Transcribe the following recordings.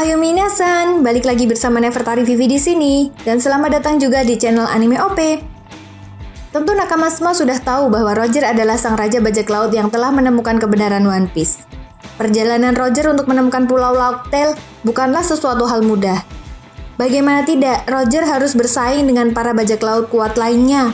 Ohayo minasan, balik lagi bersama Nefertari Vivi di sini, dan selamat datang juga di channel Anime OP. Tentu nakama semua sudah tahu bahwa Roger adalah sang raja bajak laut yang telah menemukan kebenaran One Piece. Perjalanan Roger untuk menemukan Pulau Lauk Tale bukanlah sesuatu hal mudah. Bagaimana tidak, Roger harus bersaing dengan para bajak laut kuat lainnya.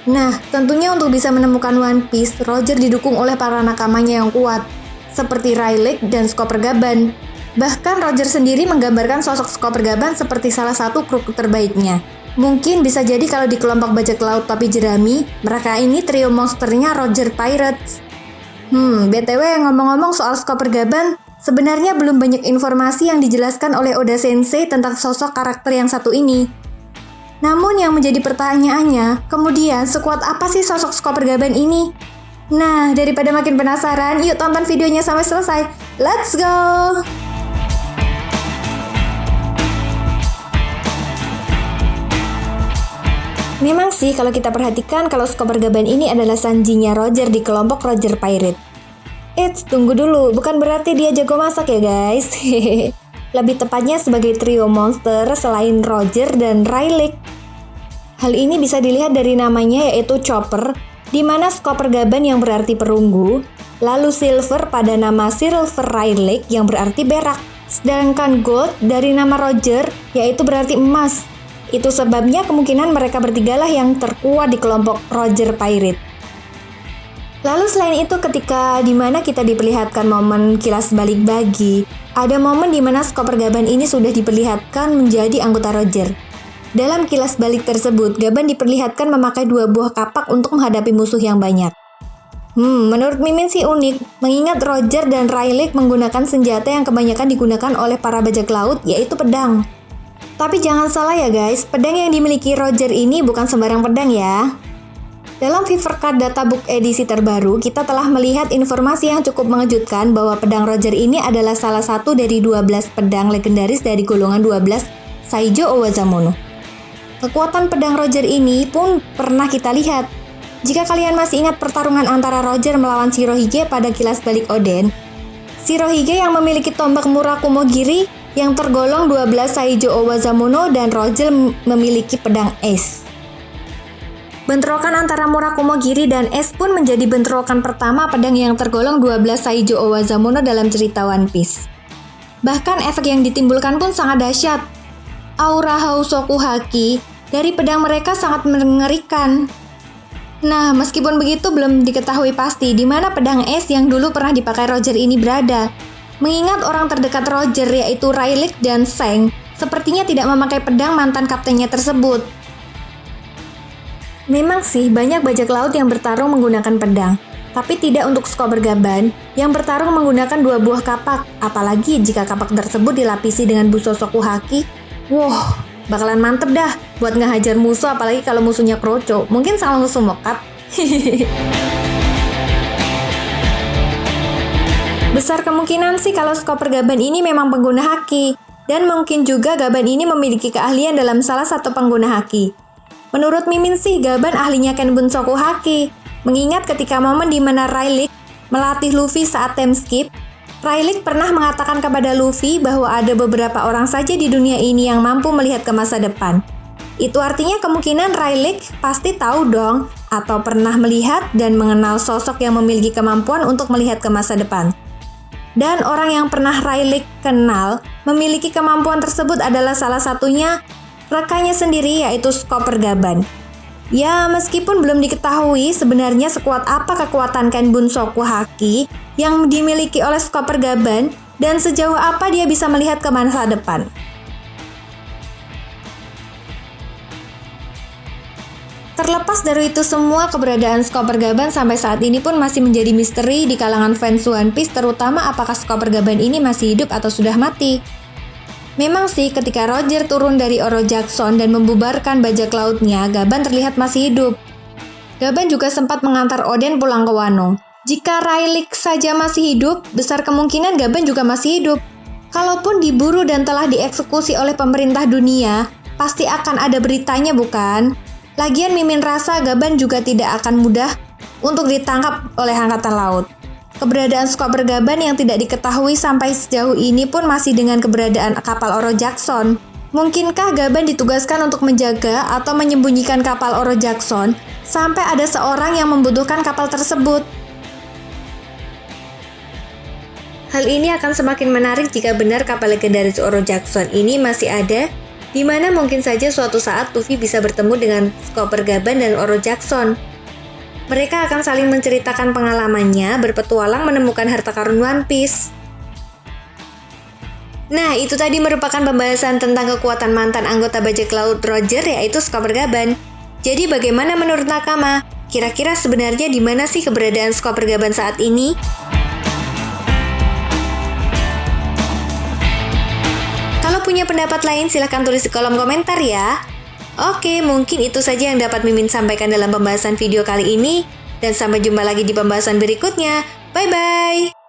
Nah, tentunya untuk bisa menemukan One Piece, Roger didukung oleh para nakamanya yang kuat, seperti Rayleigh dan Chopper Gaban. Bahkan Roger sendiri menggambarkan sosok Chopper Gaban seperti salah satu kru terbaiknya. Mungkin bisa jadi kalau di kelompok bajak laut topi jerami, mereka ini trio monsternya Roger Pirates. BTW ngomong-ngomong soal Chopper Gaban, sebenarnya belum banyak informasi yang dijelaskan oleh Oda Sensei tentang sosok karakter yang satu ini. Namun yang menjadi pertanyaannya, kemudian sekuat apa sih sosok Chopper Gaban ini? Nah, daripada makin penasaran, yuk tonton videonya sampai selesai. Let's go! Memang sih kalau kita perhatikan kalau Chopper Gaban ini adalah Sanjinya Roger di kelompok Roger Pirate. Eits, tunggu dulu, bukan berarti dia jago masak ya guys. Lebih tepatnya sebagai trio monster selain Roger dan Rayleigh. Hal ini bisa dilihat dari namanya yaitu Chopper, di mana Chopper Gaban yang berarti perunggu, lalu Silver pada nama Silver Rayleigh yang berarti berak, sedangkan Gold dari nama Roger yaitu berarti emas. Itu sebabnya kemungkinan mereka bertigalah yang terkuat di kelompok Roger Pirate. Lalu selain itu ketika dimana kita diperlihatkan momen kilas balik bagi, ada momen dimana Chopper Gaban ini sudah diperlihatkan menjadi anggota Roger. Dalam kilas balik tersebut, Gaban diperlihatkan memakai 2 buah kapak untuk menghadapi musuh yang banyak. Menurut Mimin sih unik, mengingat Roger dan Rayleigh menggunakan senjata yang kebanyakan digunakan oleh para bajak laut, yaitu pedang. Tapi jangan salah ya guys, pedang yang dimiliki Roger ini bukan sembarang pedang ya. Dalam Fever Card Databook edisi terbaru, kita telah melihat informasi yang cukup mengejutkan bahwa pedang Roger ini adalah salah satu dari 12 pedang legendaris dari golongan 12 Saijo Owazamono. Kekuatan pedang Roger ini pun pernah kita lihat. Jika kalian masih ingat pertarungan antara Roger melawan Shirohige pada kilas balik Oden, Shirohige yang memiliki tombak Murakumogiri yang tergolong 12 Saijo Owazamono dan Roger memiliki pedang es. Bentrokan antara Murakumogiri dan es pun menjadi bentrokan pertama pedang yang tergolong 12 Saijo Owazamono dalam cerita One Piece. Bahkan efek yang ditimbulkan pun sangat dahsyat. Aura Housoku Haki dari pedang mereka sangat mengerikan. Nah, meskipun begitu belum diketahui pasti di mana pedang es yang dulu pernah dipakai Roger ini berada. Mengingat orang terdekat Roger yaitu Rayleigh dan Seng sepertinya tidak memakai pedang mantan kaptennya tersebut. Memang sih banyak bajak laut yang bertarung menggunakan pedang, tapi tidak untuk Chopper Gaban yang bertarung menggunakan 2 buah kapak, apalagi jika kapak tersebut dilapisi dengan Busosoku Haki. Wah, bakalan mantep dah buat ngehajar musuh, apalagi kalau musuhnya kroco, mungkin sama musuh mokat. Besar kemungkinan sih kalau Chopper Gaban ini memang pengguna haki, dan mungkin juga Gaban ini memiliki keahlian dalam salah satu pengguna haki. Menurut Mimin sih Gaban ahlinya Kenbunsoku Haki, mengingat ketika momen di mana Rayleigh melatih Luffy saat time skip, Rayleigh pernah mengatakan kepada Luffy bahwa ada beberapa orang saja di dunia ini yang mampu melihat ke masa depan. Itu artinya kemungkinan Rayleigh pasti tahu dong, atau pernah melihat dan mengenal sosok yang memiliki kemampuan untuk melihat ke masa depan. Dan orang yang pernah Rayleigh kenal memiliki kemampuan tersebut adalah salah satunya rekannya sendiri yaitu Chopper Gaban. Ya, meskipun belum diketahui sebenarnya sekuat apa kekuatan Kenbunsoku Haki yang dimiliki oleh Chopper Gaban dan sejauh apa dia bisa melihat ke masa depan. Terlepas dari itu semua, keberadaan Chopper Gaban sampai saat ini pun masih menjadi misteri di kalangan fans One Piece, terutama apakah Chopper Gaban ini masih hidup atau sudah mati. Memang sih ketika Roger turun dari Oro Jackson dan membubarkan bajak lautnya, Gaban terlihat masih hidup. Gaban juga sempat mengantar Oden pulang ke Wano. Jika Rayleigh saja masih hidup, besar kemungkinan Gaban juga masih hidup. Kalaupun diburu dan telah dieksekusi oleh pemerintah dunia, pasti akan ada beritanya bukan? Lagian Mimin rasa Gaban juga tidak akan mudah untuk ditangkap oleh Angkatan Laut. Keberadaan Skipper Gaban yang tidak diketahui sampai sejauh ini pun masih dengan keberadaan kapal Oro Jackson. Mungkinkah Gaban ditugaskan untuk menjaga atau menyembunyikan kapal Oro Jackson sampai ada seorang yang membutuhkan kapal tersebut? Hal ini akan semakin menarik jika benar kapal legendaris Oro Jackson ini masih ada, di mana mungkin saja suatu saat Luffy bisa bertemu dengan Skipper Gaban dan Oro Jackson. Mereka akan saling menceritakan pengalamannya berpetualang menemukan harta karun One Piece. Nah, itu tadi merupakan pembahasan tentang kekuatan mantan anggota bajak laut Roger, yaitu Skipper Gaban. Jadi bagaimana menurut Nakama? Kira-kira sebenarnya di mana sih keberadaan Skipper Gaban saat ini? Kalau punya pendapat lain silahkan tulis di kolom komentar ya. Oke, mungkin itu saja yang dapat Mimin sampaikan dalam pembahasan video kali ini. Dan sampai jumpa lagi di pembahasan berikutnya. Bye-bye!